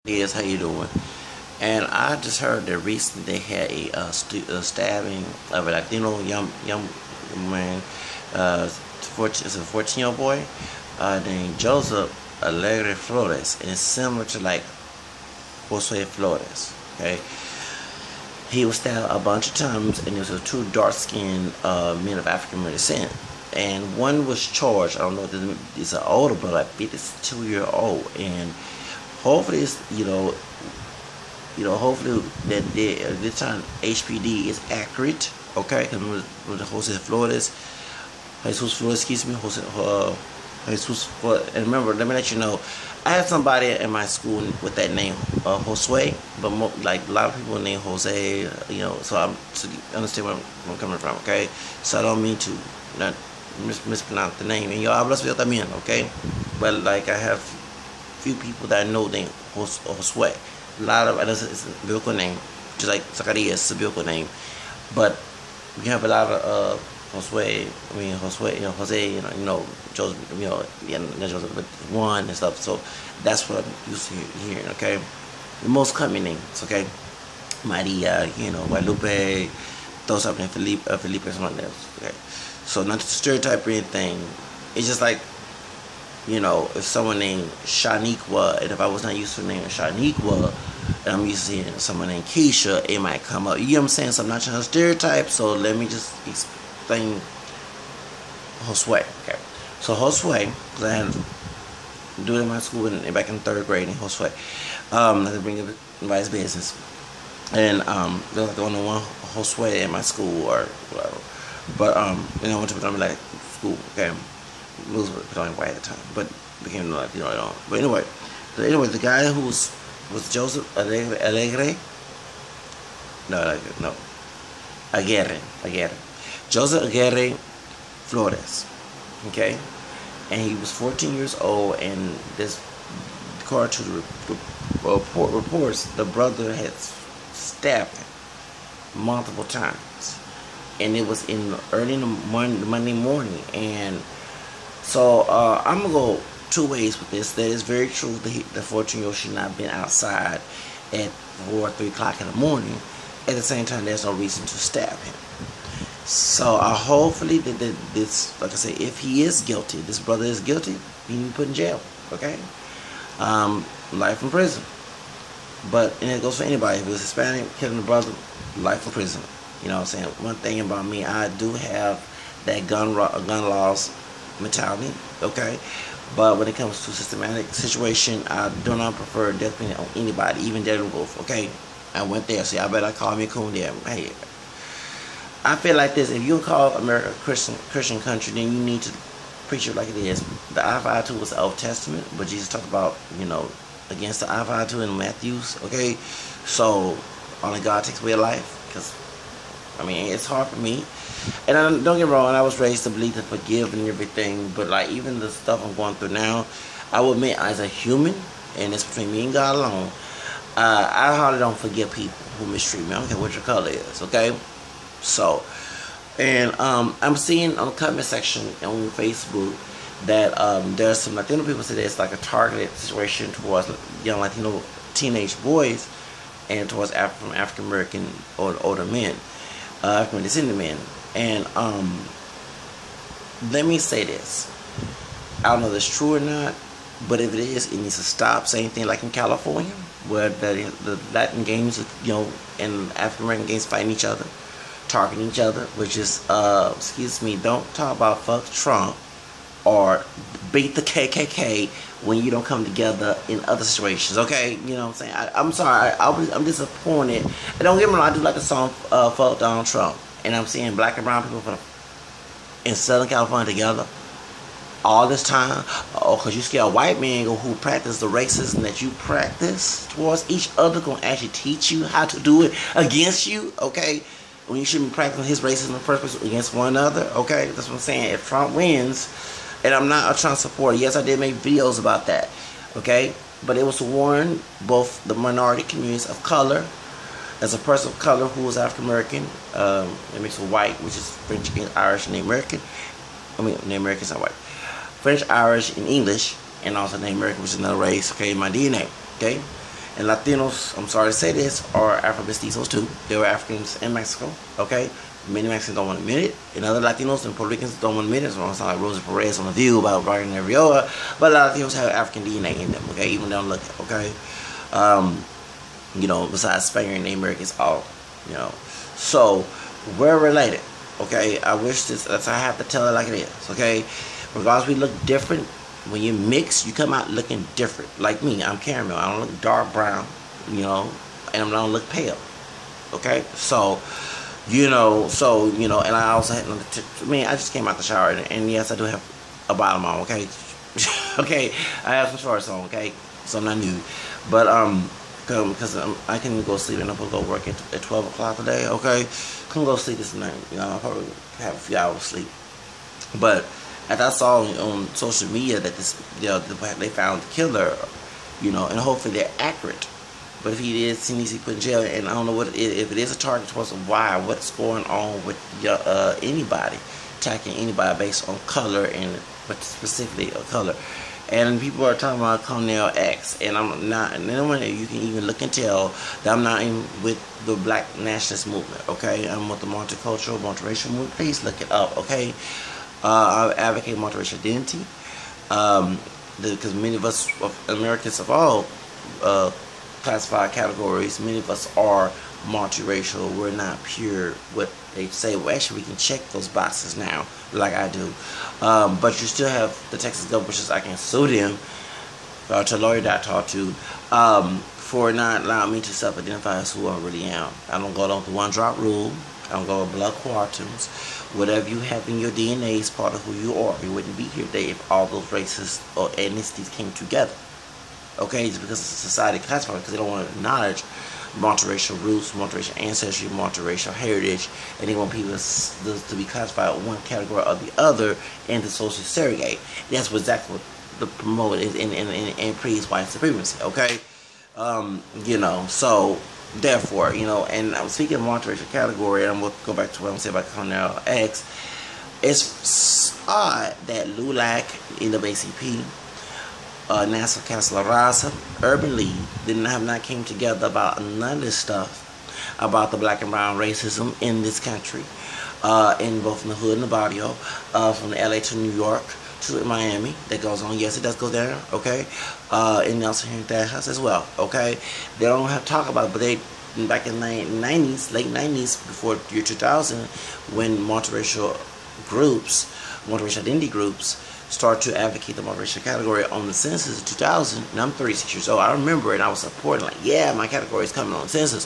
Is how you doing? And I just heard that recently they had a stabbing of a Latino young man. It's a 14-year-old boy named Joseph Aguirre-Flores, and it's similar to like Jose Flores. Okay, he was stabbed a bunch of times, and there was two dark-skinned men of African descent. And one was charged. I don't know if he's an older brother, like 52-year-old, and hopefully it's hopefully that this time HPD is accurate. Okay, because with the Jose Flores, excuse me, Jesus Flores. And remember, let me let you know, I have somebody in my school with that name, Josue, but like a lot of people name Jose, so you understand where I'm coming from, okay? So I don't mean to not mispronounce the name. And yo hablo español también, okay? But like I have few people that I know named Josue. A lot of it's a biblical name, just like Zacarias is a biblical name. But we have a lot of Josue, Joseph, not Joseph, but one and stuff. So that's what I'm used to hearing, okay? The most common names, okay? Maria, Guadalupe, those type of names, Felipe, something else, okay? So not to stereotype or anything. It's just like, if someone named Shaniqua, and if I was not used to the name Shaniqua, and I'm used to seeing someone named Keisha, it might come up. You know what I'm saying? So I'm not trying to stereotype, so let me just explain Josue. Okay. So Josue, because I had to do it in my school back in third grade in Josue. I had to bring up anybody's business. And there's like the only one Josue in my school or whatever. But I went to like school, okay. Was only white at the time, but became Latino. But anyway, the guy who was Joseph Aguirre. No, Aguirre. Joseph Aguirre-Flores. Okay, and he was 14 years old, and this, according to the reports, the brother had stabbed him multiple times, and it was early in the Monday morning, and so I'm gonna go two ways with this. That is very true. The 14-year-old should not have been outside at 4 or 3 o'clock in the morning. At the same time, there's no reason to stab him. So hopefully that this, like I say, if he is guilty, this brother is guilty, he can be put in jail. Okay, life in prison. And it goes for anybody. If it was Hispanic killing a brother, life in prison. You know what I'm saying? One thing about me, I do have that gun laws mentality, okay, but when it comes to systematic situation, I do not prefer death penalty on anybody, even dead and wolf. Okay, I went there, so I better call me a coon there. Hey, I feel like this: if you call America a Christian country, then you need to preach it like it is. The eye for eye tooth was the Old Testament, but Jesus talked about against the eye for eye tooth in Matthew's. Okay, so only God takes away life, because it's hard for me. And don't get me wrong, I was raised to believe to forgive and everything, but like even the stuff I'm going through now, I will admit as a human, and it's between me and God alone, I hardly don't forgive people who mistreat me. I don't care what your color is, okay? So, and I'm seeing on the comment section on Facebook that there's some Latino people say that it's like a targeted situation towards young Latino teenage boys and towards African American or older men, African descendant men. And let me say this. I don't know if it's true or not, but if it is, it needs to stop. Same thing like in California, where the Latin gangs, and African American gangs fighting each other, targeting each other, which is, excuse me, don't talk about fuck Trump or beat the KKK when you don't come together in other situations, okay? You know what I'm saying? I'm sorry, I'm disappointed. And don't get me wrong, I do like the song fuck Donald Trump. And I'm seeing black and brown people in Southern California together all this time. Because you see a white man who practice the racism that you practice towards each other going to actually teach you how to do it against you, okay? When you shouldn't be practicing his racism in the first place against one another, okay? That's what I'm saying. If Trump wins, and I'm not a Trump supporter. Yes, I did make videos about that, okay? But it was to warn both the minority communities of color. As a person of color who was African American, it makes a white, which is French, Irish, and American. Native American's not white. French, Irish, and English, and also Native American, which is another race. Okay, in my DNA. Okay, And Latinos, I'm sorry to say this, are Afro-Mestizos too. They were Africans in Mexico, okay? Many Mexicans don't want to admit it, and other Latinos and Puerto Ricans don't want to admit it. So it's not like Rosa Perez on The View about Brian Ariola, but a lot of Latinos have African DNA in them, okay? Even though they don't look it, okay? You know, besides Spaniard and Americans, all, you know. So, we're related, okay? I wish that's I have to tell it like it is, okay? Regardless, we look different. When you mix, you come out looking different. Like me, I'm caramel. I don't look dark brown, you know, and I don't look pale, okay? So, you know, and I also had, I just came out the shower, and yes, I do have a bottom on, okay? Okay, I have some shorts on, okay? So I'm not nude. But, because I can go sleep and I'm going to go work at 12 o'clock today, okay? Couldn't go sleep this night, you know, I'll probably have a few hours sleep. But, as I saw on social media that this, you know, they found the killer, you know, and hopefully they're accurate. But if he is, he needs to be put in jail, and I don't know what if it is a target towards why, what's going on with anybody, attacking anybody based on color, and but specifically a color. And people are talking about Colonel X, and I'm not, and anyone you can even look and tell that I'm not in with the Black nationalist movement, okay? I'm with the multicultural, multiracial movement. Please look it up, okay? I advocate multiracial identity, because many of us Americans of all classified categories, many of us are multiracial. We're not pure what they say. Well, actually, we can check those boxes now, like I do. But you still have the Texas government, which is I can sue them, to a lawyer that I talked to, for not allowing me to self-identify as who I really am. I don't go along with the one-drop rule. I don't go with blood quantities. Whatever you have in your DNA is part of who you are. You wouldn't be here today if all those races or ethnicities came together. Okay, it's because society classifies, because they don't want to acknowledge multiracial roots, multiracial ancestry, multiracial heritage, and they want people to be classified in one category or the other and to socially segregate. That's exactly what the promote is and praise white supremacy. Okay, you know, so therefore, you know, and I'm speaking of multiracial category, and I'm going to go back to what I'm saying about Colonel X. It's odd that LULAC, NAACP, Nassau Council of Raza, Urban League have not came together about none of this stuff about the black and brown racism in this country, in both in the hood and the barrio, from the LA to New York to Miami. That goes on. Yes, it does go there. Okay, and also here in that house as well. Okay, they don't have to talk about it, but they back in the 90s, late 90s, before year 2000, when multiracial groups, multiracial identity groups, start to advocate the multiracial category on the census in 2000, and I'm 36 years old. I remember it, and I was supporting, like, yeah, my category is coming on the census,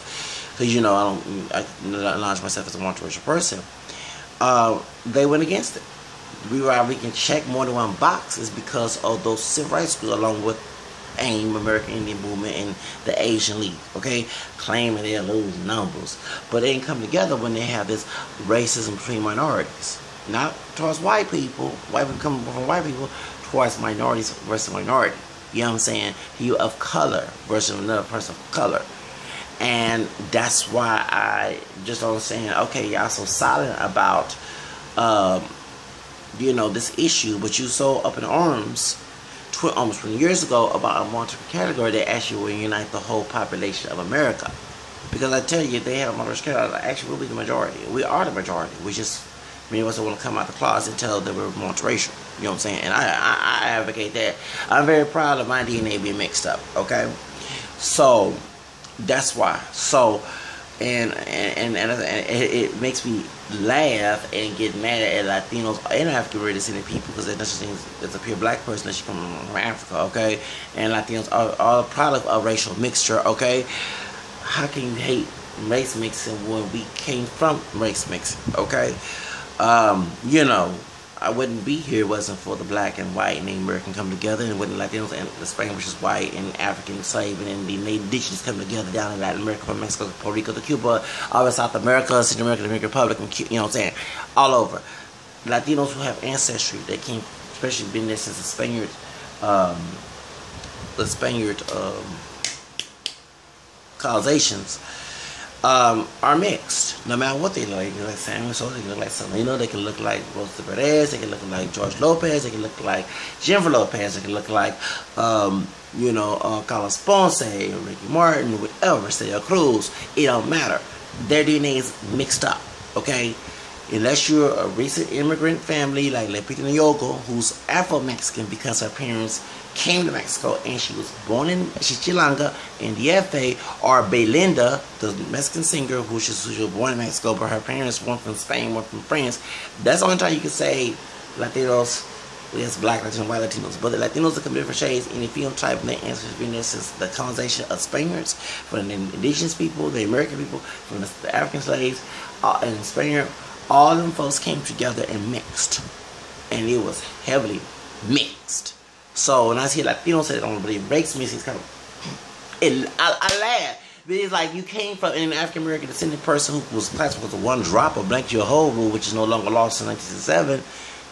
because, you know, I acknowledge myself as a multiracial person. They went against it. The reason why we can check more than one box is because of those civil rights schools, along with AIM, American Indian Movement, and the Asian League, okay, claiming they'll lose numbers, but they ain't come together when they have this racism between minorities. Not towards white people. White people come from white people, towards minorities versus minority. You know what I'm saying? You of color versus another person of color. And that's why I just don't saying, okay, y'all so silent about, you know, this issue, but you so up in arms almost 20 years ago about a multiple category that actually will unite the whole population of America. Because I tell you, if they have a multiple category, actually we'll be the majority. We are the majority. We just, many of us want to come out the closet and tell that we're multiracial. You know what I'm saying? And I advocate that. I'm very proud of my DNA being mixed up. Okay, so that's why. So, and it makes me laugh and get mad at Latinos and African descendant people, because there's no such thing as a pure black person unless you come from Africa. Okay, and Latinos are a product of racial mixture. Okay, how can you hate race mixing when we came from race mixing? Okay. You know, I wouldn't be here if it wasn't for the black and white and the American come together, and wouldn't Latinos and the Spanish, which is white, and African enslavement, and the Native Indigenous come together down in Latin America, from Mexico to Puerto Rico to Cuba, all in South America, Central America, the Dominican Republic, and you know what I'm saying, all over. Latinos who have ancestry that came, especially been there since the Spaniard colonizations, are mixed. No matter what they look like. They can look like Samuel Sosa, they can look like Selena, they can look like Rosa Perez, they can look like George Lopez, they can look like Jennifer Lopez, they can look like, Carlos Ponce, Ricky Martin, whatever, Celia Cruz. It don't matter. Their DNA is mixed up, okay? Unless you're a recent immigrant family like Lupita Nyong'o, who's Afro-Mexican because her parents came to Mexico and she was born in Chilanga in DFA, or Belinda, the Mexican singer who was born in Mexico, but her parents, one from Spain, one from France. That's the only time you can say Latinos. Yes, black Latinos, white Latinos, but the Latinos are come different shades. Any phenotype, and their ancestors been there since the colonization of Spaniards, from the indigenous people, the American people, from the African slaves, and Spaniard. All them folks came together and mixed, and it was heavily mixed. So when I see Latinos say "don't believe," it breaks me. It's kind of, I laugh. But it's like you came from an African American descendant person who was classified as a one drop or blank your whole rule, which is no longer lost in 1967.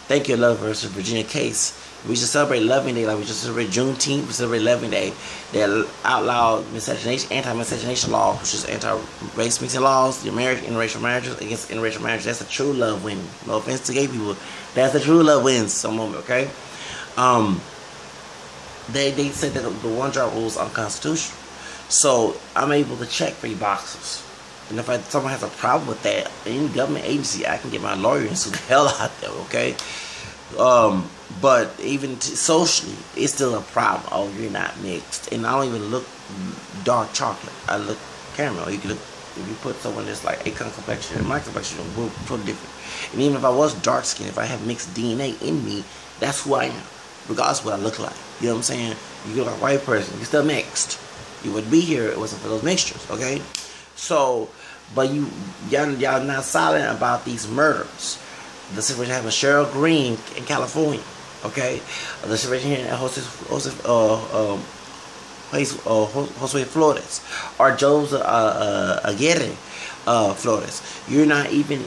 Thank you, love versus Virginia case. We should celebrate Loving Day like we just celebrate Juneteenth. We celebrate Loving Day. They outlawed miscegenation, anti-miscegenation law, which is anti-race mixing laws, the marriage, interracial marriages, against interracial marriage. That's the true love win. No offense to gay people. That's the true love wins some moment, okay? They said that the one drop rule is unconstitutional. So I'm able to check 3 boxes. And if someone has a problem with that, any government agency, I can get my lawyer and sue the hell out there, okay? But even socially, it's still a problem. Oh, you're not mixed. And I don't even look dark chocolate. I look caramel. You can look, if you put someone that's like a complexion and my complexion, we're totally different. And even if I was dark skinned, if I have mixed DNA in me, that's who I am, regardless of what I look like. You know what I'm saying? You look like a white person, you're still mixed. You wouldn't be here if it wasn't for those mixtures, okay? So, but y'all not silent about these murders. The situation happened with Cheryl Green in California, okay? The situation here in Joseph Flores, or Joseph Aguirre-Flores. You're not even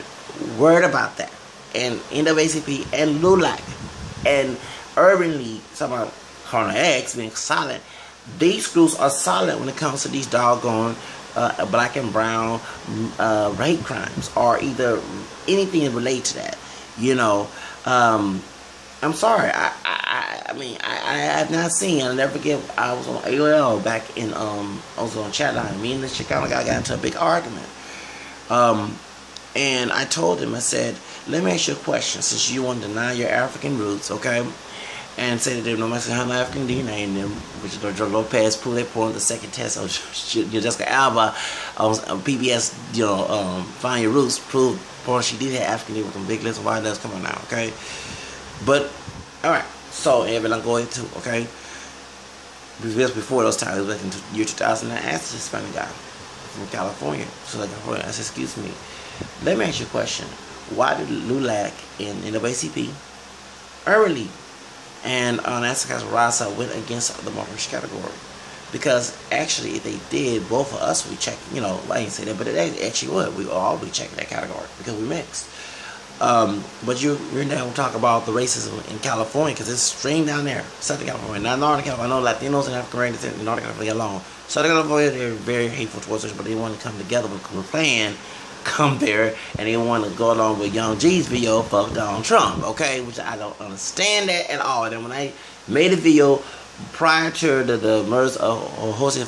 worried about that. And NAACP and LULAC and Urban League, talking about Corner X being silent. These groups are silent when it comes to these doggone black and brown rape crimes, or either anything related to that. You know, I'm sorry. I mean, I have not seen. I'll never forget. I was on AOL back in I was on chat line. Me and this Chicano guy got into a big argument. And I told him, I said, let me ask you a question. Since you want to deny your African roots, okay, and say that they no Mexican have African DNA in them, which George Lopez proved they put on the second test of Jessica Alba on PBS, Find Your Roots, proved she did have African DNA with them big lips and white lips. Come on now, okay? But, alright, so, I'm going to, okay? Just before those times, it was back in the year 2000, I asked this Hispanic guy from California. So, I said, excuse me, let me ask you a question. Why did LULAC and NAACP early and Nasser Rasa went against the March category? Because actually, if they did, both of us we check. I didn't say that, but it actually would. We all be checking that category because we mixed. But you're now talking about the racism in California because it's streamed down there, Southern California, not Northern California. I know Latinos and African Americans in Northern California alone. Southern California, they're very hateful towards us, but they want to come together with a plan. Come there and they want to go along with Young G's video, fuck Donald Trump, okay? Which I don't understand that at all. And then when I made a video prior to the murders of Joseph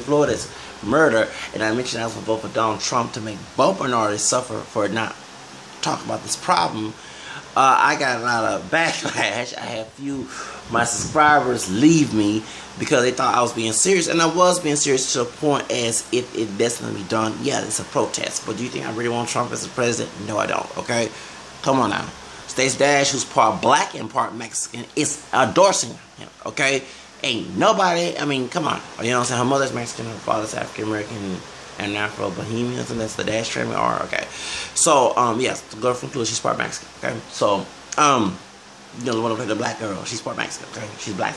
Flores murder, and I mentioned I was going to vote for Donald Trump to make both minorities suffer for not talking about this problem, I got a lot of backlash. I had my subscribers leave me because they thought I was being serious, and I was being serious to the point as if it desperately be done. Yeah, it's a protest, but do you think I really want Trump as a president? No, I don't, okay? Come on now. Stacey Dash, who's part black and part Mexican, is endorsing him, okay? Ain't nobody, I mean, come on. You know what I'm saying? Her mother's Mexican, her father's African-American and Afro-Bohemians, and that's the Dash family are, okay? So, yes, the girl from Clue, she's part Mexican, okay? So, the one who played the black girl, she's part Mexican, okay? She's black.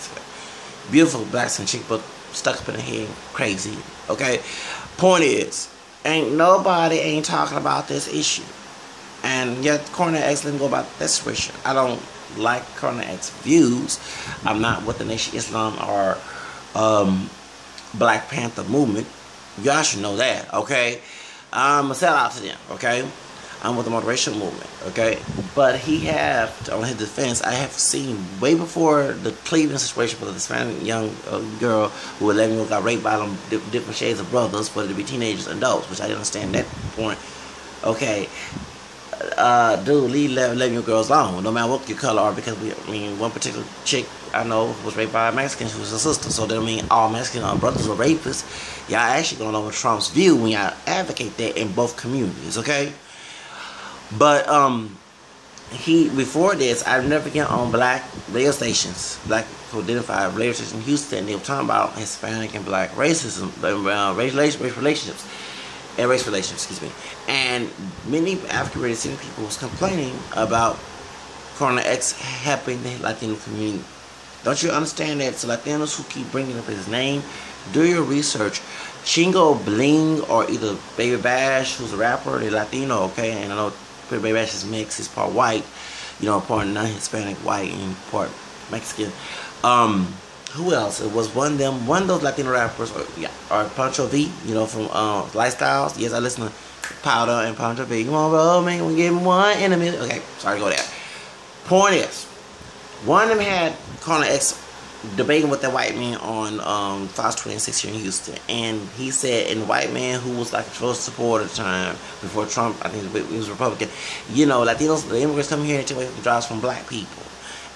Beautiful black skin chick, but stuck up in her head, crazy, okay? Point is, nobody talking about this issue. And yet, Corner X, let me go about this situation. I don't like Corner X views. I'm not with the Nation Islam or Black Panther movement. Y'all should know that, okay? I'm a sellout to them, okay? I'm with the multiracial movement, okay? But he have, on his defense, I have seen way before the Cleveland situation with the Hispanic young girl who 11 years old got raped by them different shades of brothers, whether it be teenagers and adults, which I didn't understand that point. Okay, dude, leave 11-year-old girls alone, no matter what your color are, because one particular chick I know was raped by a Mexican, she was a sister, so that don't mean all Mexican brothers are rapists. Y'all actually going over Trump's view when y'all advocate that in both communities, okay? But he, before this, I've never get on black radio stations, black identified radio stations in Houston. They were talking about Hispanic and black racism, race relationships, and race relations, excuse me. And many African-American people was complaining about Corona X helping the Latino community. Don't you understand that? So Latinos who keep bringing up his name, do your research. Chingo Bling or either Baby Bash, who's a rapper, they're Latino, okay? And I know Baby Bash is mixed, he's part white, you know, part non-Hispanic white and part Mexican. Who else? It was one of those Latino rappers, or Pancho V, you know, from Lifestyles. Yes, I listen to Powder and Pancho V. Come on, bro, man, we give him one in a minute. Okay, sorry to go there. Point is, one of them had Corona X debating with that white man on Fox 26 here in Houston, and he said, and the white man who was like a Trump supporter at the time before Trump, I think he was Republican, you know, Latinos, the immigrants come here and take away the jobs from black people,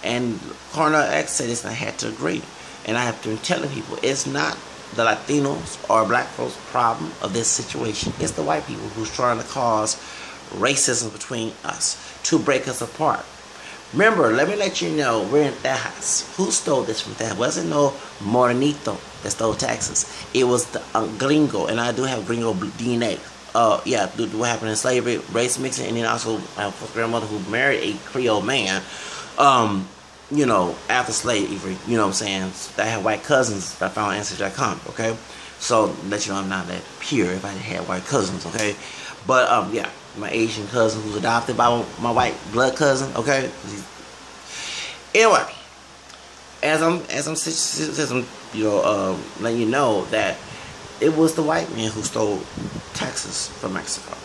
and Corona X said this, and I had to agree, and I have been telling people it's not the Latinos or black folks' problem of this situation. It's the white people who's trying to cause racism between us to break us apart. Remember, let me let you know, we're in Texas. Who stole this from Texas? It wasn't no Morenito that stole Texas. It was the gringo, and I do have gringo DNA. Yeah, what happened in slavery, race mixing, and then also I have a grandmother who married a Creole man, you know, after slavery, you know what I'm saying? I have white cousins that I found on Ancestry.com, okay? So, let you know I'm not that pure if I had white cousins, okay? But, yeah. My Asian cousin who's adopted by my white blood cousin, okay? Anyway, as I'm you know, letting you know that it was the white man who stole Texas from Mexico.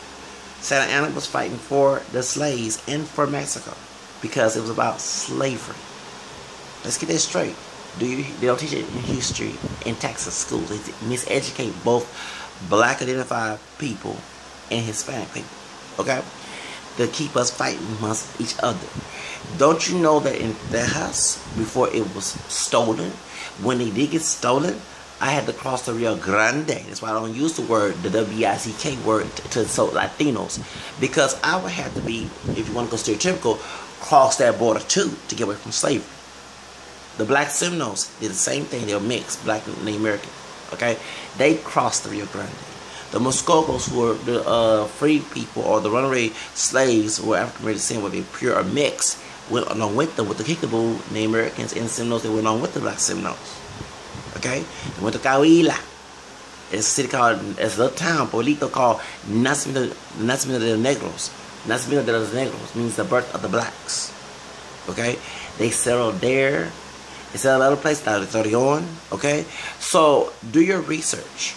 Santa Anna was fighting for the slaves and for Mexico because it was about slavery. Let's get this straight. They don't teach it in history in Texas schools. They miseducate both black identified people and Hispanic people. Okay, to keep us fighting amongst each other. Don't you know that in their house, before it was stolen, when they did get stolen, I had to cross the Rio Grande. That's why I don't use the word, the W-I-C-K word, to so Latinos, because I would have to be, if you want to go stereotypical, cross that border too to get away from slavery. The black Seminoles did the same thing. They were mixed, black and Native American. Okay, they crossed the Rio Grande. The Muskogos, who were the free people or the runaway slaves, who were African-American descent, whether they pure or mixed, went along with them, with the Kickapoo, Native Americans, and Seminoles. They went along with the black Seminoles. Okay? They went to Coahuila. It's a city called, it's a little town, Pueblito, called Nacimiento de los Negros. Nacimiento de los Negros means the birth of the blacks. Okay? They settled there. They settled other places, like Torreon. Okay? So, do your research.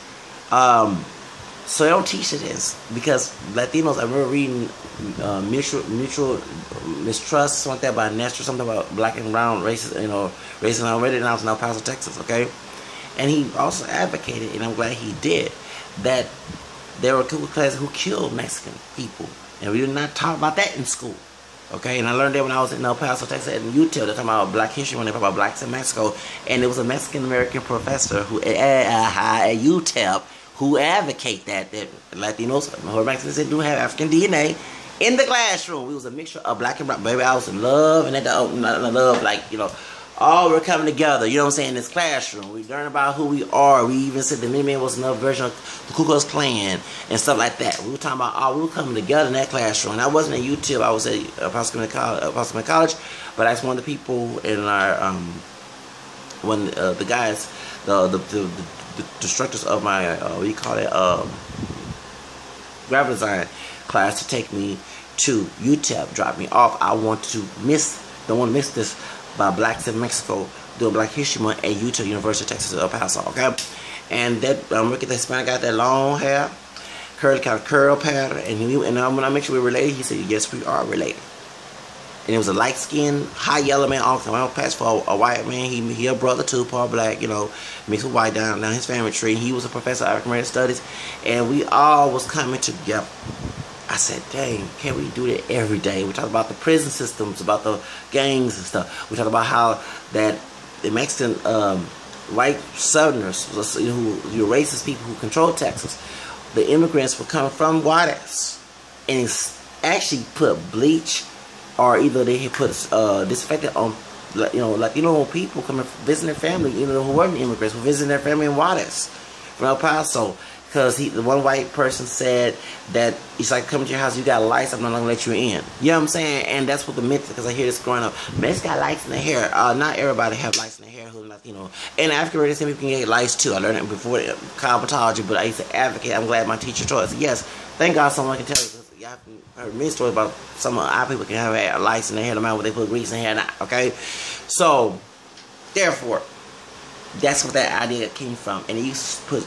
So they don't teach it this because Latinos, I remember reading mutual mistrust, something like that, by Nestor, something about black and brown races, you know, racism. I read it, and I was in El Paso, Texas, okay? And he also advocated, and I'm glad he did, that there were Ku Klux who killed Mexican people, and we did not talk about that in school, okay? And I learned that when I was in El Paso, Texas, and UTEP, they're talking about black history when they talk about blacks in Mexico, and there was a Mexican-American professor who at UTEP who advocate that Latinos or Mexicans do have African DNA in the classroom. We was a mixture of black and brown. Baby, I was in love, and love, like, you know, all we're coming together, you know what I'm saying, in this classroom. We learn about who we are. We even said the Minutemen was another version of the Ku Klux Klan and stuff like that. We were talking about, we were coming together in that classroom. And I wasn't at UTEP, I was at Apostle College, but I was one of the people in our, when the guys, the instructors of my, what do you call it, graphic design class to take me to UTEP, drop me off. I want to don't want to miss this by blacks in Mexico doing Black History Month at Utah University, Texas, El Paso. Okay, and that look at the Hispanic got that long hair, kind of curl pattern, and when I mentioned we're related, he said yes, we are related. And it was a light-skinned, high-yellow man. I don't pass for a white man. He a brother too, part black, you know, mixed with white down his family tree. He was a professor of African American studies, and we all was coming together. I said, dang, can't we do that every day? We talk about the prison systems, about the gangs and stuff. We talk about how that the Mexican white Southerners, who racist people who controlled Texas, the immigrants were coming from Juarez, and actually put bleach, or either they had put disinfectant on, people coming visiting their family, who weren't immigrants, who visiting their family in Juarez from El Paso. Because the one white person said that it's like, come to your house, you got lights, I'm not going to let you in. You know what I'm saying? And that's what the myth, because I hear this growing up. Men got lights in their hair. Not everybody have lights in their hair who's Latino. And African American people can get lights too. I learned it before cosmetology, but I used to advocate. I'm glad my teacher taught us. Yes, thank God someone can tell you. Y'all heard many stories about some of our people can have lights in their hair no matter what they put grease in their hair now. Okay? So, therefore, that's what that idea came from. And it used to put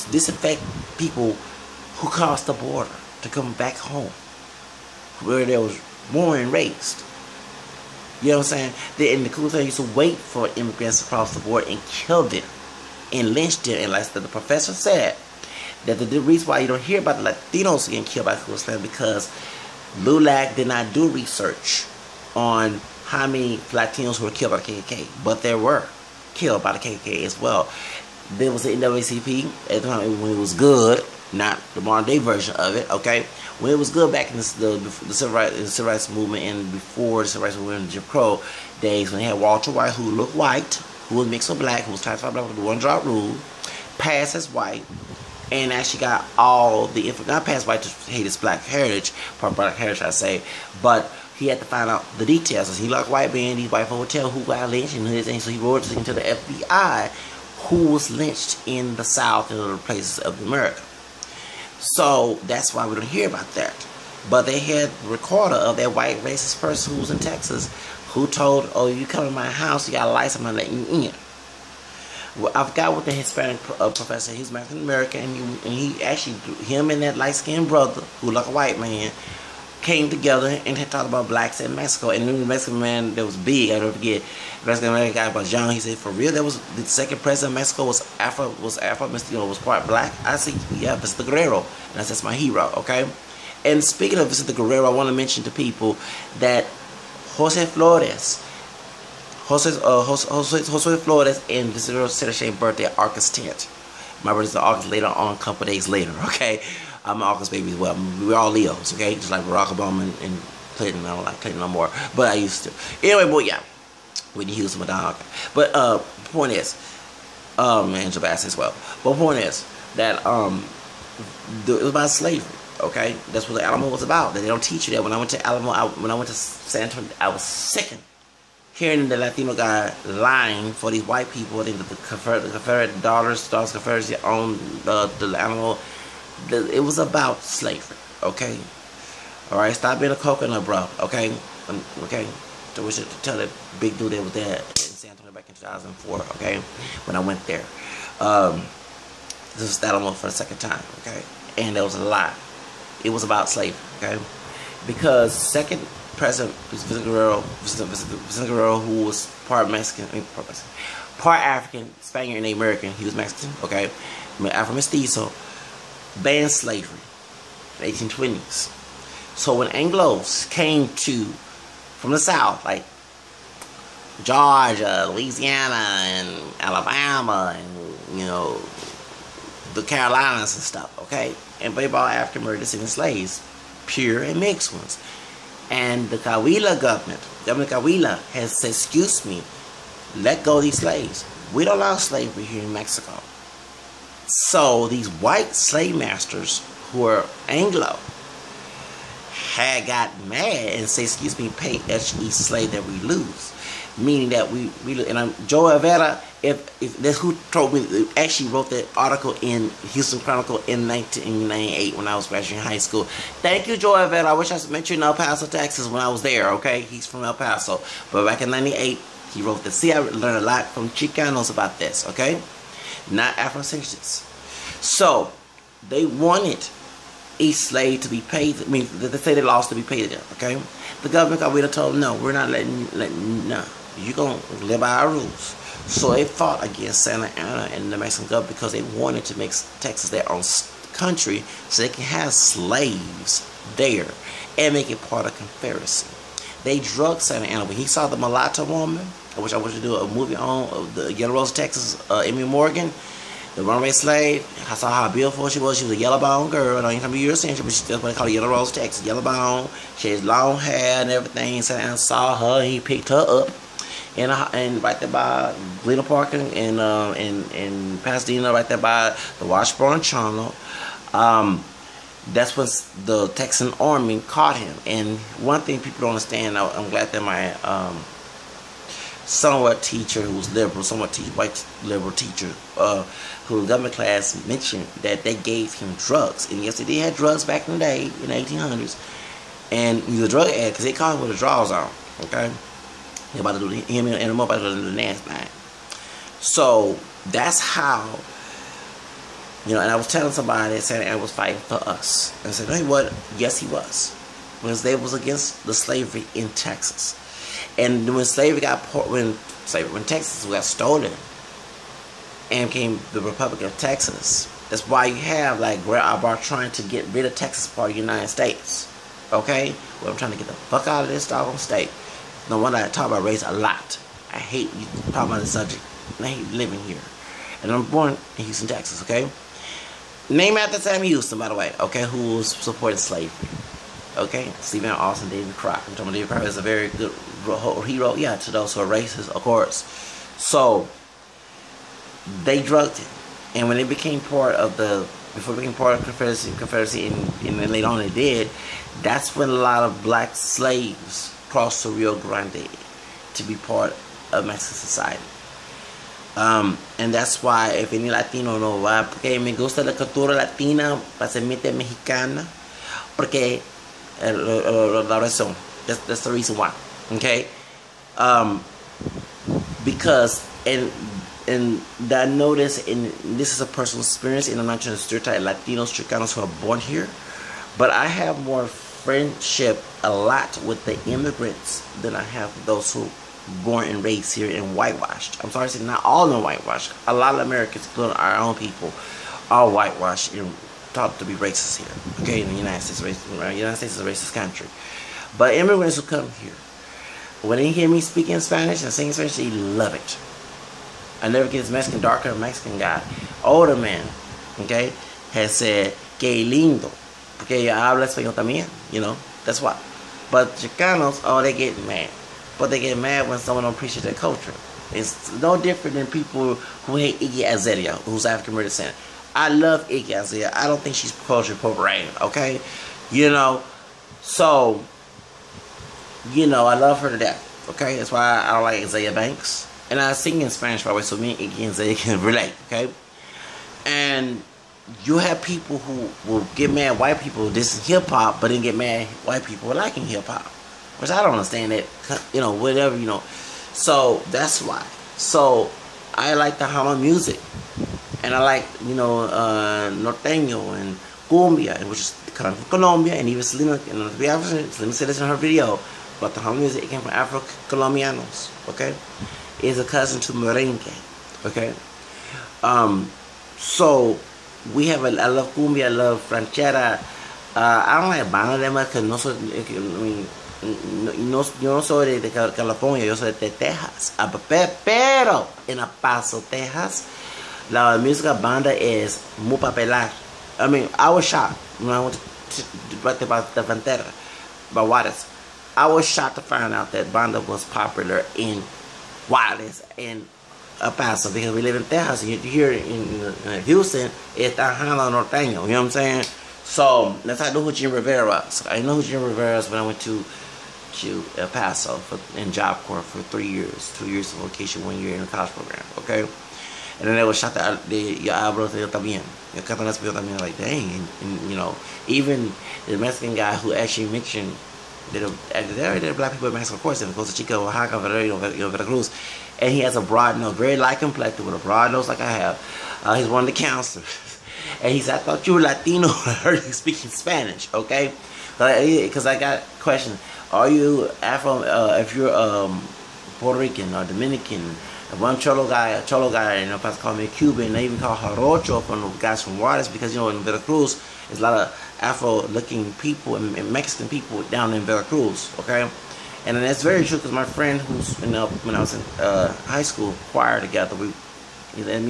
disinfect people who crossed the border to come back home where they was born and raised. You know what I'm saying? And the cool thing, used to wait for immigrants to cross the border and kill them and lynch them. And like the professor said, that the reason why you don't hear about the Latinos getting killed by the Ku Klux Klan, because LULAC did not do research on how many Latinos were killed by the KKK, but there were killed by the KKK as well. There was the NAACP at the time when it was good, not the modern day version of it. Okay, when it was good back in the civil rights movement and before the civil rights movement in Jim Crow days, when they had Walter White, who looked white, who was mixed with black, who was classified black with the one drop rule, passed as white, and actually got all the not passed white to hate his black heritage, part black heritage I say, but he had to find out the details. As he liked white men, these white folks would tell who got lynched and everything, so he wrote it into the FBI. Who was lynched in the South and other places of America. So that's why we don't hear about that. But they had a recorder of that white racist person who was in Texas who told, oh, you come to my house, you got a license, I'm going to let you in. Well, I forgot what the Hispanic professor, he's Mexican American, and he actually, him and that light-skinned brother, who looked like a white man, came together and had talked about blacks in Mexico. And then the Mexican man that was big, I don't forget, the Mexican American guy was young. He said, for real, that was the second president of Mexico was Afro, was part black. I said, yeah, Vicente Guerrero. And that's my hero, okay? And speaking of Vicente Guerrero, I want to mention to people that Jose Flores and Vicente Guerrero celebrated birthday on August 10th. My birthday's on August later on, a couple days later, okay? I'm an August baby as well. We're all Leos, okay? Just like Barack Obama and Clinton. I don't like Clinton no more, but I used to. Anyway, boy, yeah. Whitney Houston, Madonna. Okay. But point is, Angela Bassett as well. But point is that it was about slavery, okay? That's what the Alamo was about. They don't teach you that. When I went to Alamo, when I went to San Antonio, I was sickened hearing the Latino guy lying for these white people. I think the Confederate daughters Confederacy owned the Alamo. It was about slavery, okay? Alright, stop being a coconut, bro, okay? Okay? So we should tell that big dude that was there in San Antonio back in 2004, okay? When I went there. This was that almost for the second time, okay? And there was a lie. It was about slavery, okay? Because second president was Vicente Guerrero, who was part Mexican, part African, Spaniard, and American. He was Mexican, okay? Afro-Mestizo. Banned slavery in the 1820s. So when Anglos came from the South, like Georgia, Louisiana, and Alabama, and the Carolinas and stuff, okay, and they bought African American descendant slaves, pure and mixed ones, and the Coahuila government, Governor Coahuila, has said, excuse me, let go of these slaves. We don't allow slavery here in Mexico. So these white slave masters who were Anglo had got mad and said, excuse me, pay each slave that we lose. Meaning that we and Joe Rivera, if that's who told me, actually wrote that article in Houston Chronicle in 1998 when I was graduating high school. Thank you, Joe Rivera. I wish I met you in El Paso, Texas when I was there, okay? He's from El Paso. But back in 98, He wrote this. See, I learned a lot from Chicanos about this, okay? Not Afrocentrics. So, they wanted each slave to be paid. I mean, they say they lost to be paid to them, okay? The government got rid of told them, no, we're not letting no. You're going to live by our rules. So they fought against Santa Ana and the Mexican government because they wanted to make Texas their own country so they can have slaves there and make it part of Confederacy. They drugged Santa Ana. When he saw the mulatto woman, which I wish to do a movie on, of the Yellow Rose, Texas, Emmy Morgan, the runaway slave. I saw how beautiful she was. She was a yellow bone girl. I don't even know you're a century, but that's what they call it, Yellow Rose, Texas. Yellow bone. She had long hair and everything. Santa Ana saw her. He picked her up. And right there by Galena Park in Pasadena, right there by the Washburn Channel. That's when the Texan Army caught him. And one thing people don't understand, I'm glad that my somewhat teacher who's liberal, white liberal teacher, who was government class, mentioned that they gave him drugs. And yes, they did have drugs back in the day, in the 1800s. And he was a drug addict because they caught him with the drawers on, okay? They're about to do him and him about to do the nasty thing. So that's how, you know, and I was telling somebody that Santa Ana was fighting for us. And I said, no, he wasn't. Yes, he was. Because they was against the slavery in Texas. And when slavery when Texas got stolen and became the Republic of Texas, that's why you have like Grant Abar trying to get rid of Texas part of the United States. Okay? Well, I'm trying to get the fuck out of this doggone state. No wonder I talk about race a lot. I hate you talking about the subject. I hate living here. And I'm born in Houston, Texas, okay? Named after Sam Houston, by the way, okay, who was supporting slavery. Okay? Stephen Austin, David Crockett. I'm talking about David Crockett is a very good hero, yeah, to those who are racist, of course. So, they drugged him. And when they became part of before they became part of Confederacy, and later on they did, that's when a lot of black slaves crossed the Rio Grande to be part of Mexican society. And that's why, if any Latino no va, porque me gusta la cultura latina, básicamente mexicana, porque la razón, that's the reason why, okay? Because, and that I notice, and this is a personal experience, and I'm not trying to stereotype Latinos, Chicanos who are born here, but I have more friendship a lot with the immigrants than I have with those who born and raised here and whitewashed. I'm sorry to say not all of them whitewashed. A lot of Americans, including our own people, are whitewashed and taught to be racist here. Okay, in the United States, the United States is a racist country. But immigrants who come here, when they hear me speaking Spanish and singing Spanish, they love it. I never get this Mexican, darker Mexican guy, older man, okay, has said, que lindo. Porque ella habla español también, you know, that's why. But Chicanos, oh, they get mad. But they get mad when someone don't appreciate their culture. It's no different than people who hate Iggy Azalea, who's African American descent. I love Iggy Azalea. I don't think she's culture appropriating, okay? You know, so, you know, I love her to death, okay? That's why I don't like Azalea Banks. And I sing in Spanish, by the way, so me and Iggy and Azalea can relate, okay? And you have people who will get mad white people this is hip-hop, but then get mad white people liking hip-hop. Which I don't understand that, you know, whatever, you know. So, that's why. So, I like the Hama music. And I like, you know, Norteño and Cumbia, which is coming from Colombia, and even Selena, and Selena said this in her video, but the Hama music, it came from Afro-Colombianos, okay? It's a cousin to merengue, okay? So, we have I love cumbia, I love ranchera. I don't like banda that much because yo no soy de California, yo soy de Texas. Pero en El Paso, Texas, la música banda es muy popular. I mean, I was shocked when I went to the Frontera, by Juarez. I was shocked to find out that banda was popular in Juarez and El Paso, because we live in Texas, and here in Houston, it's Tajano Norteño, you know what I'm saying? So, that's how I know who Jim Rivera was. I know who Jim Rivera was when I went to El Paso in Job Corps for 3 years. 2 years of vacation, 1 year in a college program, okay? And then they was shot de yo hablo yo también. Yo canto en español también, like, dang. And, you know, even the Mexican guy who actually mentioned There are black people in Mexico, of course, in Costa Chica, Oaxaca, Veracruz. And he has a broad nose, very light complected, with a broad nose like I have. He's one of the counselors. And he said, I thought you were Latino. I heard you speaking Spanish, okay? Because I got questions. Are you Afro, if you're Puerto Rican or Dominican? One Cholo guy, you know, Pastor called me a Cuban. They even call Jarocho from the guys from Juarez because, you know, in Veracruz, there's a lot of Afro-looking people and Mexican people down in Veracruz, okay? And that's very true because my friend who's, when I was in high school, choir together, mi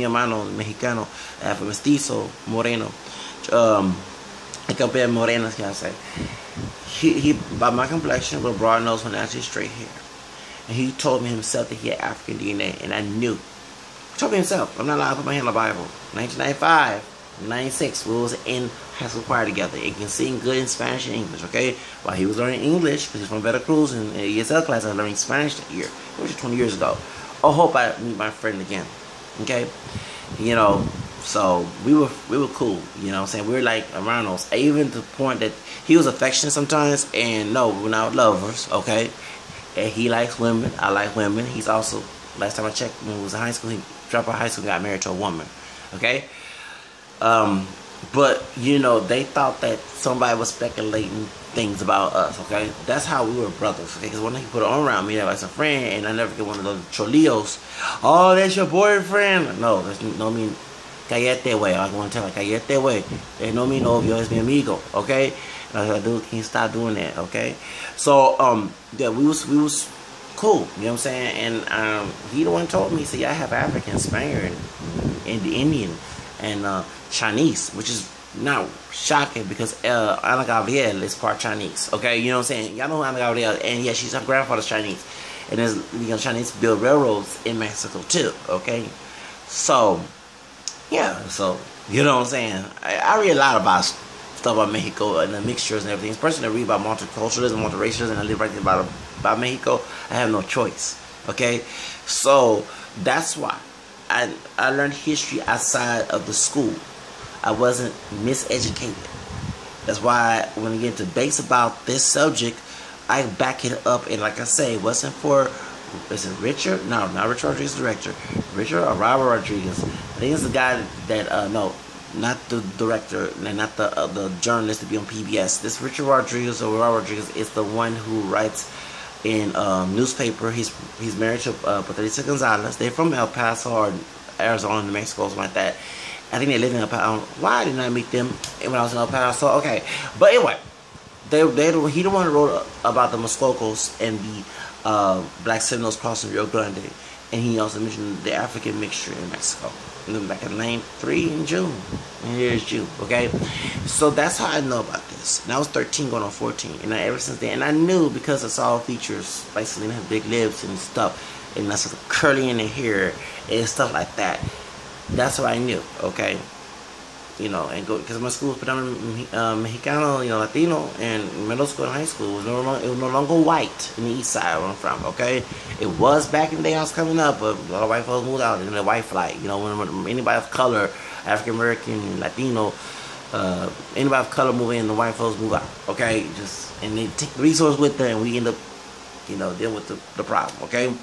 hermano mexicano, Afro mestizo, moreno, Campeón moreno, can I say? He, by my complexion, with a broad nose, and actually straight hair. And he told me himself that he had African DNA, and I knew. He told me himself. I'm not allowed to put my hand on the Bible. 1995, 96, we was in high school choir together. He can sing good in Spanish and English, okay? While he was learning English, because he's from Veracruz, and in ESL class, I was learning Spanish that year. It was 20 years ago. I hope I meet my friend again, okay? You know, so we were cool, you know what I'm saying? We were like around those, even to the point that he was affectionate sometimes, and no, we're not lovers, okay? And he likes women, I like women. He's also, last time I checked, when he was in high school, he dropped out of high school and got married to a woman, okay? But, you know, they thought that somebody was speculating things about us, okay? That's how we were brothers, okay? Because when he put an arm around me, that was a friend, and I never get one of those cholillos. Oh, that's your boyfriend. No, there's no mean, cállate, way. I want to tell her, cállate, way. There's no mean novio, es mi amigo, okay? Dude, can you stop doing that, okay? So, yeah, we was cool, you know what I'm saying? And he the one told me, he said, yeah, I have African, Spaniard, and Indian, and Chinese, which is not shocking because Ana Gabriel is part Chinese, okay? You know what I'm saying? Y'all know Ana Gabriel, and yeah, she's her grandfather's Chinese. And there's, you know, Chinese build railroads in Mexico too, okay? So, yeah, so, you know what I'm saying? I read a lot about stuff about Mexico and the mixtures and everything. Especially I read about multiculturalism, multiracialism, and I live right there about Mexico. I have no choice, okay? So, that's why I learned history outside of the school. I wasn't miseducated. That's why when I get into debates about this subject, I back it up. And like I say, it wasn't for, is it Richard? No, not Richard Rodriguez, the director. Richard or Robert Rodriguez. I think it's the guy that, no, not the director, and not the journalist to be on PBS. This Richard Rodriguez or Robert Rodriguez is the one who writes in newspaper. He's married to Patricia Gonzalez. They're from El Paso or Arizona, New Mexico, something like that. I think they live in El Paso. Why didn't I meet them when I was in El Paso? Okay, but anyway, he the one who wrote about the Muskokos and the Black Seminoles crossing Rio Grande, and he also mentioned the African mixture in Mexico. Back in lane 3 in June. And here's June, okay? So that's how I know about this. And I was 13 going on 14. And ever since then, and I knew because I saw features like Selena had big lips and stuff, and that's curly in the hair and stuff like that. That's what I knew, okay? You know, and go because my school was predominantly Mexicano, you know, Latino, and middle school and high school was no longer white in the east side where I'm from, okay? It was back in the day I was coming up, but a lot of white folks moved out in the white flight. You know, when anybody of color, African American, Latino, anybody of color move in, the white folks move out, okay? And they take the resource with them, and we end up, you know, dealing with the problem, okay?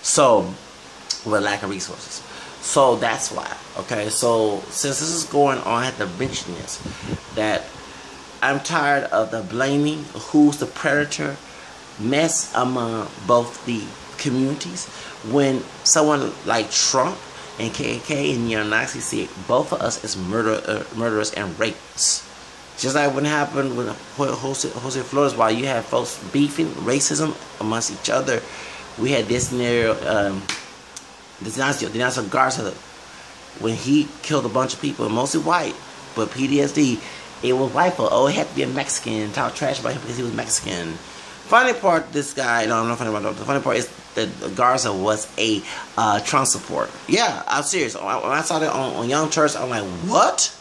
So, with lack of resources. So that's why, okay? So since this is going on, I have to mention this, that I'm tired of the blaming who's the predator mess among both the communities. When someone like Trump and KKK and neo-Nazis see both of us as murderers and rapists. Just like what happened with Joseph Flores, while you have folks beefing, racism amongst each other, we had this scenario, Ignacio Garza, when he killed a bunch of people, mostly white, but PTSD, it was white folk. Oh, it had to be a Mexican, talk trash about him because he was Mexican. Funny part, this guy, no, I'm not funny about that. The funny part is that Garza was a Trump supporter. Yeah, I'm serious. When I saw that on Young Turks, I'm like, what?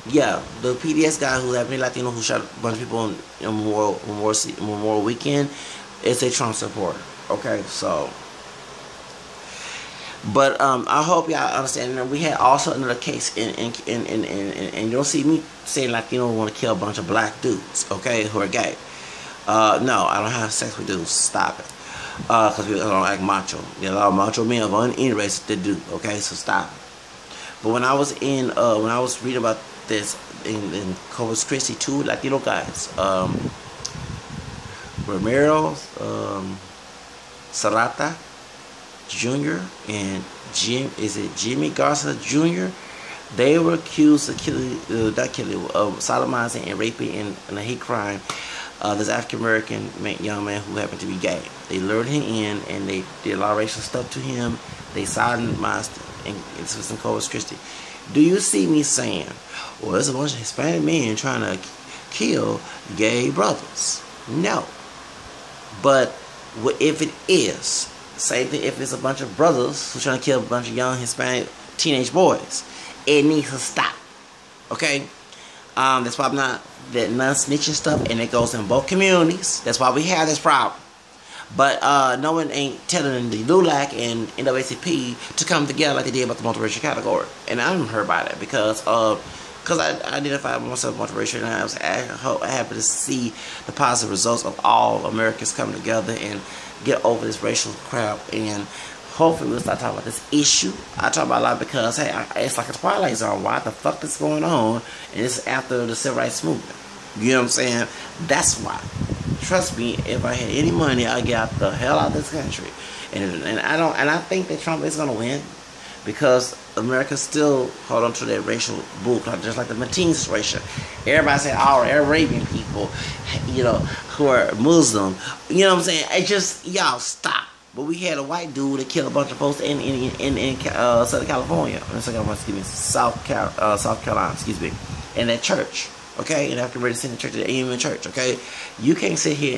Yeah, the PDS guy who had many Latino who shot a bunch of people on Memorial Weekend is a Trump supporter. Okay, so. But I hope y'all understand. And we had also another case, and you don't see me saying Latino want to kill a bunch of black dudes, okay, who are gay. No, I don't have sex with dudes. Stop it. Because we don't act macho. There are a lot of macho men of any race that do. Okay, so stop it. But when I was when I was reading about this in Corpus Christi, two Latino guys, Romero Serrata Jr. and Jimmy Garza Jr. They were accused of sodomizing and raping in a hate crime this African American young man who happened to be gay. They lured him in and they did a lot of racial stuff to him. They sodomized him, and this was in Corpus Christi. Do you see me saying, well, there's a bunch of Hispanic men trying to kill gay brothers? No. But if it is, same thing if it's a bunch of brothers who are trying to kill a bunch of young Hispanic teenage boys, it needs to stop. Okay? That's why I'm not that non-snitching stuff, and it goes in both communities. That's why we have this problem. But no one ain't telling the LULAC and NAACP to come together like they did about the multiracial category. And I'm hurt by that because I identify myself multiracial, and I was happy to see the positive results of all Americans coming together and get over this racial crap. And hopefully we'll start talking about this issue. I talk about a lot because, hey, it's like a twilight zone. Why the fuck is going on? And it's after the civil rights movement. You know what I'm saying? That's why. Trust me, if I had any money, I'd get out the hell out of this country. And I think that Trump is gonna win because America still hold on to that racial bull, just like the Martin situation. Everybody say, oh, Arabian people, you know, who are Muslim. You know what I'm saying? It just, y'all stop. But we had a white dude that killed a bunch of folks in Southern California. South Carolina, excuse me, in that church. Okay, and after American church, the Amen Church. Okay, you can't sit here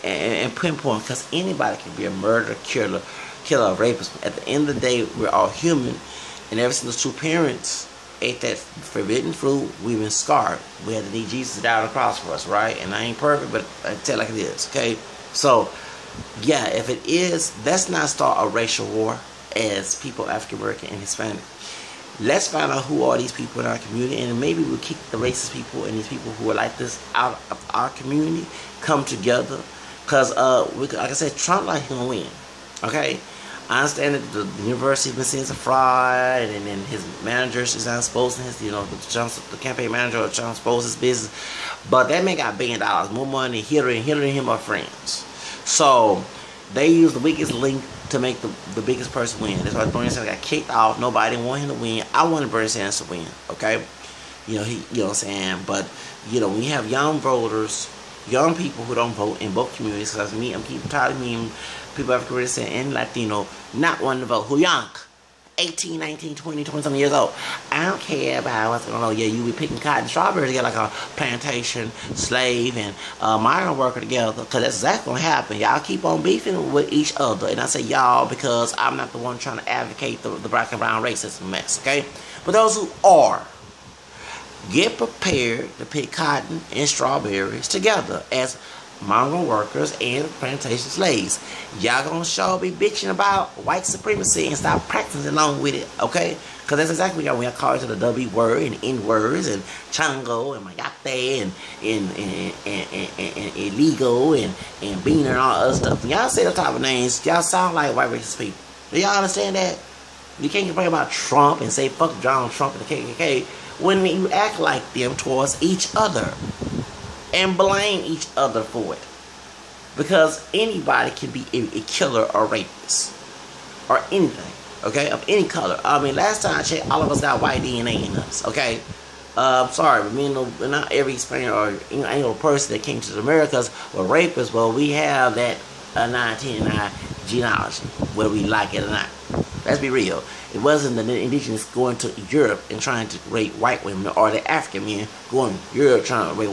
and pinpoint because anybody can be a murderer, killer, rapist. At the end of the day, we're all human, and ever since those two parents ate that forbidden fruit, we've been scarred. We had to need Jesus to die on the cross for us, right? And I ain't perfect, but I tell it like it is. Okay, so yeah, if it is, let's not start a racial war as people African American and Hispanic. Let's find out who are these people in our community, and maybe we'll keep the racist people and these people who are like this out of our community, come together. Because, like I said, Trump like he's going to win. Okay? I understand that the university has been seeing some fraud, and then his managers is not exposing his, you know, the campaign manager is trying to expose his business. But that man got $1 billion, more money than him are friends. So, they use the weakest link to make the biggest person win. That's why Bernie Sanders got kicked off. Nobody wanted him to win. I wanted Bernie Sanders to win. Okay, you know you know what I'm saying. But you know when you have young voters, young people who don't vote in both communities. Because me, I'm keeping tired of me people African American and Latino not wanting to vote. Who young? 18, 19, 20 something years old. I don't care about what's going on. Yeah, you be picking cotton strawberries together like a plantation slave and migrant worker together, because that's exactly what happened. Y'all keep on beefing with each other. And I say y'all because I'm not the one trying to advocate the black and brown racism mess, okay? But those who are, get prepared to pick cotton and strawberries together as migrant workers and plantation slaves. Y'all gonna sure be bitching about white supremacy and stop practicing along with it, okay? Because that's exactly what y'all call it to the W word and N words and Chango and Mayate and illegal and bean and all other stuff. When y'all say the type of names, y'all sound like white racist people. Do y'all understand that? You can't complain about Trump and say fuck Donald Trump and the KKK when you act like them towards each other and blame each other for it. Because anybody can be a killer or rapist or anything, okay, of any color. I mean, last time I checked, all of us got white DNA in us, okay? I'm sorry, but not every Hispanic or any person that came to the Americas were rapists. Well, we have that 910 genealogy, whether we like it or not. Let's be real. It wasn't the indigenous going to Europe and trying to rape white women, or the African men going to Europe trying to rape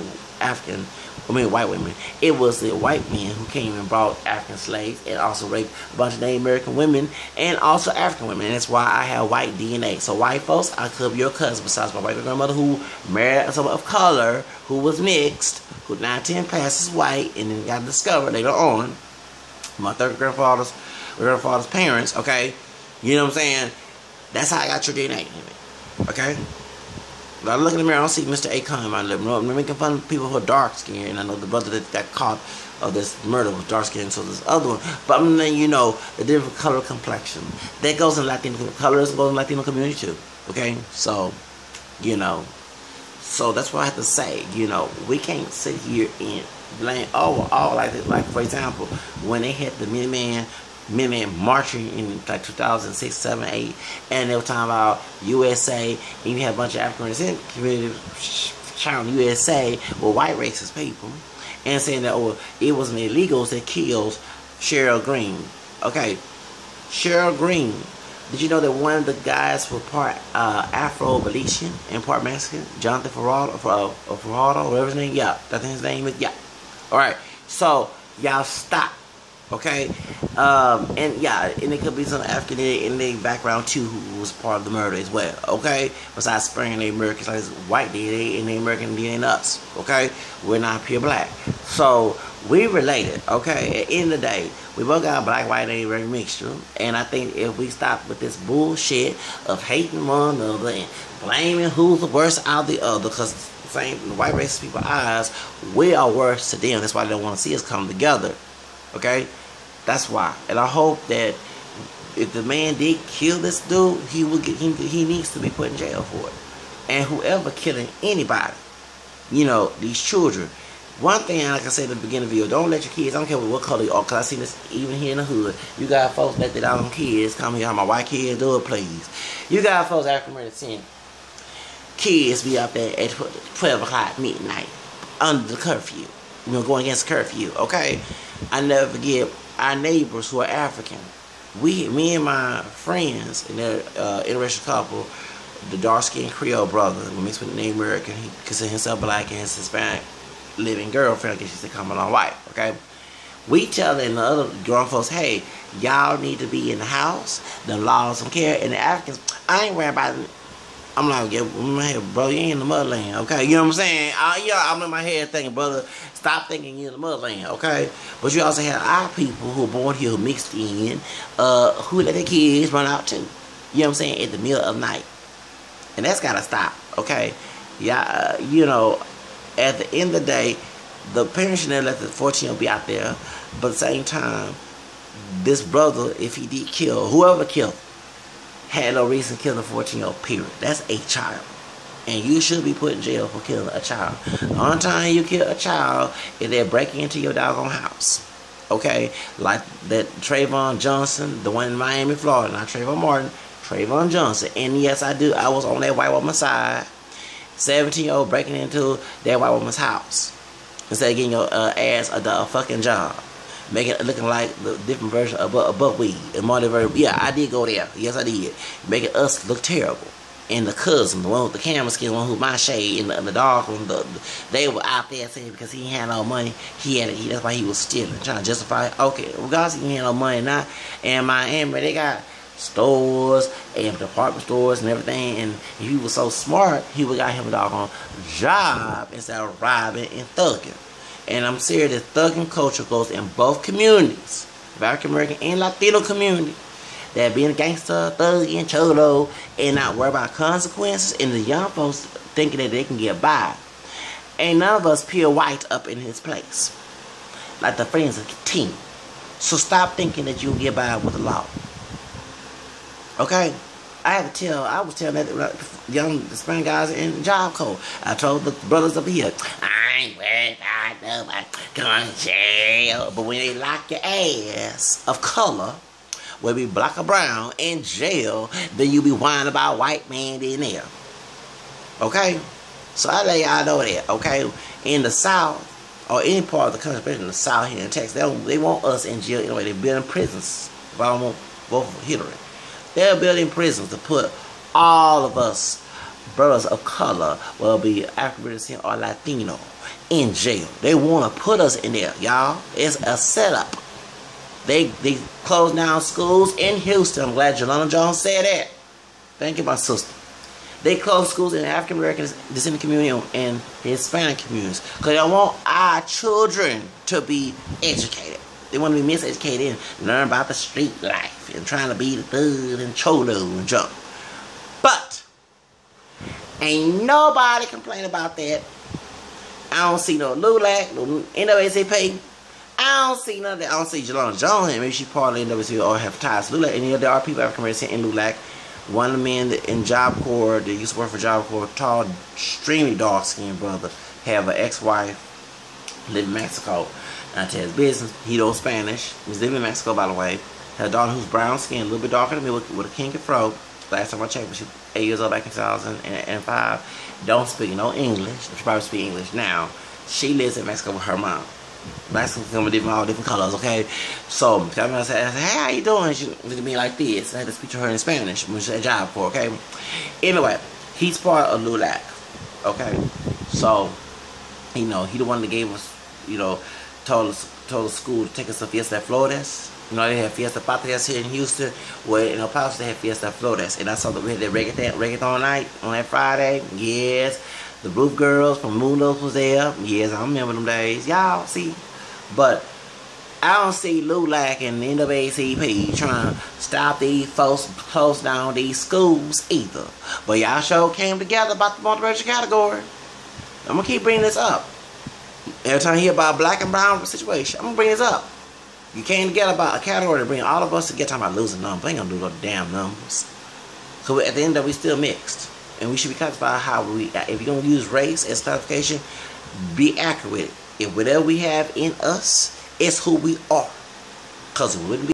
white women. It was the white men who came and brought African slaves and also raped a bunch of Native American women and also African women. And that's why I have white DNA. So white folks, I could be your cousin besides my white grandmother who married someone of color who was mixed, who 910 passes white, and then got discovered later on. My third grandfather's parents, okay? You know what I'm saying? That's how I got your DNA, okay? I look in the mirror, I don't see Mr. Akon in my living room. I'm making fun of people who are dark skinned, and I know the brother that got caught of this murder was dark skinned, so this other one. But I'm letting you know the different color complexion. That goes in Latino colors, goes in Latino community too. Okay? So, so that's what I have to say. We can't sit here and blame all like this. Like, for example, when they had the Minuteman marching in like 2006, 7, 8, and they were talking about USA, and you had a bunch of African American communities shouting USA with white racist people, and saying that it was an illegals that killed Cheryl Green. Okay, Cheryl Green. Did you know that one of the guys was part Afro-Belizean and part Mexican? Jonathan Faraldo, whatever his name. Yeah, I think his name is. Yeah. All right. So y'all stop. Okay, and it could be some African in their background too who was part of the murder as well. Okay, besides spraying the Americans like white DNA and the American DNA in us. Okay, we're not pure black, so we related. Okay, at the end of the day, we both got black, white, and American mixture. And I think if we stop with this bullshit of hating one another and blaming who's the worst out of the other, because same white racist people eyes, we are worse to them. That's why they don't want to see us come together. Okay, that's why, and I hope that if the man did kill this dude, he needs to be put in jail for it. And whoever killing anybody, these children. One thing, like I said at the beginning of the video, don't let your kids, I don't care what color you are, because I see this even here in the hood. You got folks let their own kids come here, my white kids, do it please. You got folks African American kids be out there at 12 o'clock midnight under the curfew. Going against curfew, okay? I never forget our neighbors who are African. Me and my friends, and they're interracial couple, the dark-skinned Creole brother, who mixed with the name American, he considers himself black, and his Hispanic living girlfriend, I guess she said, come along white, okay? We tell them, the other grown folks, hey, y'all need to be in the house, the laws don't care, and the Africans, I ain't worried about it. I'm like, yeah, bro, you ain't in the motherland, okay? You know what I'm saying? I'm in my head thinking, brother, stop thinking you're in the motherland, okay? But you also have our people who are born here, who mixed in, who let their kids run out too. You know what I'm saying? At the middle of the night. And that's gotta stop, okay? Yeah, at the end of the day, the parents should never let the 14-year-old be out there. But at the same time, this brother, if he did kill, whoever killed, had no reason to kill a 14-year-old, period. That's a child. And you should be put in jail for killing a child. The only time you kill a child is they're breaking into your doggone house. Okay? Like that Trayvon Johnson, the one in Miami, Florida, not Trayvon Martin, Trayvon Johnson. And yes, I was on that white woman's side. 17-year-old breaking into that white woman's house. Instead of getting your ass a fucking job. Making it looking like the different version of buckwheat and more than yeah, I did go there. Yes, I did. Making us look terrible. And the cousin, the one with the camera skin, the one who my shade in the dark room, they were out there saying because he had no money, that's why he was stealing, trying to justify. Okay, regardless, he had no money now. And Miami, they got stores and department stores and everything. And if he was so smart, he would got him a doggone job instead of robbing and thugging. And I'm serious, that thugging culture goes in both communities, African American and Latino community. That being a gangster, thugging, cholo, and not worry about consequences, and the young folks thinking that they can get by. Ain't none of us pure white up in his place, like the friends of the team. So stop thinking that you'll get by with the law. Okay? I was telling that young Hispanic guys in Job Code. I told the brothers up here, I ain't worried about nobody going to jail. But when they lock your ass of color, whether it be black or brown, in jail, then you be whining about white man in there. Okay? So I let y'all know that, okay? In the South, or any part of the country, especially in the South here in Texas, they want us in jail anyway. They're building prisons. If I don't want vote for Hillary. They're building prisons to put all of us, brothers of color, whether it be African American or Latino, in jail. They want to put us in there, y'all. It's a setup. They closed down schools in Houston. I'm glad Jelena Jones said that. Thank you, my sister. They closed schools in the African American descendant community and Hispanic communities because they want our children to be educated. They want to be miseducated and learn about the street life and trying to be the thug and cholo and junk. But Ain't nobody complain about that. I don't see no LULAC, no NAACP. I don't see none of that. I don't see Jelona Jones. Maybe she part of the NAACP or have ties to LULAC. And there are people African American in LULAC. One of the men in Job Corps that used to work for Job Corps, tall, extremely dark-skinned brother, have an ex-wife, live in Mexico. And I tell his business. He knows Spanish. He's living in Mexico, by the way. Had a daughter who's brown-skinned, a little bit darker than me, with a kinky fro. Last time I checked, she was 8 years old back in 2005. Don't speak no English. She probably speak English now. She lives in Mexico with her mom. Mexicans come in all different colors, okay? So, I said, hey, how you doing? She looked at me like this. I had to speak to her in Spanish when she had a job for, okay? Anyway, he's part of LULAC, okay? So, you know, he the one that gave us, you know, told the school to take us to Fiesta Flores. You know, they have Fiesta Patrias here in Houston. Where in El Paso, they have Fiesta Flores. And I saw that we had that reggaeton night on that Friday. Yes. The Roof Girls from Mundos was there. Yes, I remember them days. Y'all, see? But I don't see LULAC and the NAACP trying to stop these folks, close down these schools either. But y'all sure came together about the multiracial category. I'm going to keep bringing this up. Every time I hear about black and brown situation, I'm going to bring this up. You came together about a category to bring all of us together, talking about losing numbers. I ain't going to do no damn numbers. So at the end of it, we still mixed. And we should be classified how we, if you're going to use race as classification, be accurate. If whatever we have in us is who we are. Because it wouldn't be